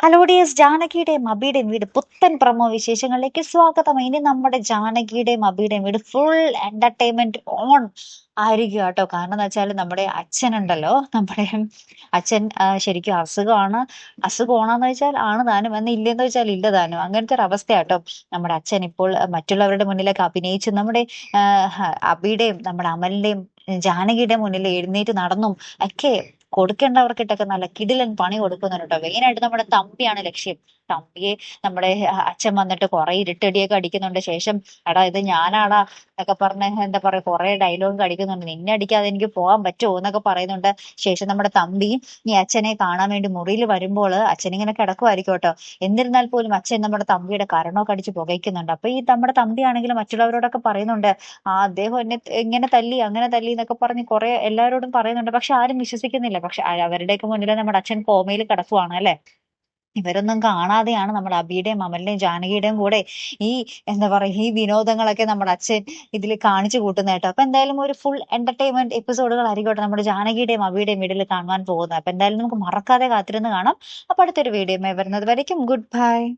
Hello dears, ജാനകിയുടെയും അബിയുടെയും വീട് പുത്തൻ promo വിശേഷങ്ങളിലേക്ക് സ്വാഗതം. ഇനി നമ്മുടെ ജാനകിയുടെയും അബിയുടെയും വീട് ഫുൾ എന്റർടൈൻമെന്റ് ഓൺ ആയിരിക്കും കേട്ടോ. കാരണം എന്ന് വെച്ചാൽ നമ്മുടെ അച്ഛനുണ്ടല്ലോ, നമ്മുടെ അച്ഛൻ ശരിക്കും അസുഖമാണെന്ന് വെച്ചാൽ ആണ് താനും, എന്ന് ഇല്ലെന്ന് വെച്ചാൽ ഇല്ല താനും, അങ്ങനത്തെ ഒരു അവസ്ഥയാട്ടോ. നമ്മുടെ അച്ഛൻ ഇപ്പോൾ മറ്റുള്ളവരുടെ മുന്നിലൊക്കെ അഭിനയിച്ച് നമ്മുടെ അബിയുടെയും നമ്മുടെ അമലിന്റെയും ജാനകിയുടെ മുന്നിൽ എഴുന്നേറ്റ് നടന്നും ഒക്കെ കൊടുക്കേണ്ടവർക്കിട്ടൊക്കെ നല്ല കിടിലൻ പണി കൊടുക്കുന്നുണ്ട് കേട്ടോ. മെയിനായിട്ട് നമ്മുടെ തമ്പിയാണ് ലക്ഷ്യം. തമ്പിയെ നമ്മുടെ അച്ഛൻ വന്നിട്ട് കുറെ ഇരുട്ടടിയൊക്കെ അടിക്കുന്നുണ്ട്. ശേഷം എടാ ഇത് ഞാനാടാ എന്നൊക്കെ പറഞ്ഞ് എന്താ പറയാ കുറെ ഡയലോഗ് അടിക്കുന്നുണ്ട്. നിന്നെ അടിക്കാതെ എനിക്ക് പോകാൻ പറ്റുമോ എന്നൊക്കെ പറയുന്നുണ്ട്. ശേഷം നമ്മുടെ തമ്പി ഈ അച്ഛനെ കാണാൻ വേണ്ടി മുറിയിൽ വരുമ്പോൾ അച്ഛൻ ഇങ്ങനെ കിടക്കുമായിരിക്കും കേട്ടോ. എന്നിരുന്നാൽ പോലും അച്ഛൻ നമ്മുടെ തമ്പിയുടെ കരണമൊക്കെ അടിച്ച് പുകയ്ക്കുന്നുണ്ട്. അപ്പൊ ഈ നമ്മുടെ തമ്പിയാണെങ്കിലും മറ്റുള്ളവരോടൊക്കെ പറയുന്നുണ്ട്, അദ്ദേഹം എന്നെ ഇങ്ങനെ തല്ലി അങ്ങനെ തല്ലി എന്നൊക്കെ പറഞ്ഞ് കുറെ എല്ലാവരോടും പറയുന്നുണ്ട്. പക്ഷെ ആരും വിശ്വസിക്കുന്നില്ല. പക്ഷെ അവരുടെയൊക്കെ മുന്നിൽ നമ്മുടെ അച്ഛൻ കോമയിൽ കിടക്കുവാണ് അല്ലെ. ഇവരൊന്നും കാണാതെയാണ് നമ്മുടെ അബിയുടെയും അമലിന്റെയും ജാനകിയുടെയും കൂടെ ഈ എന്താ പറയാ ഈ വിനോദങ്ങളൊക്കെ നമ്മുടെ അച്ഛൻ ഇതിൽ കാണിച്ചു കൂട്ടുന്ന കേട്ടോ. അപ്പൊ എന്തായാലും ഒരു ഫുൾ എന്റർടൈൻമെന്റ് എപ്പിസോഡുകൾ ആയിരിക്കട്ടെ നമ്മുടെ ജാനകിയുടെയും അബിയുടെയും വീട്ടിൽ കാണുവാൻ പോകുന്നത്. അപ്പൊ എന്തായാലും നമുക്ക് മറക്കാതെ കാത്തിരുന്ന് കാണാം. അപ്പൊ അടുത്തൊരു വീഡിയോ വരുന്നത് വരയ്ക്കും ഗുഡ് ബൈ.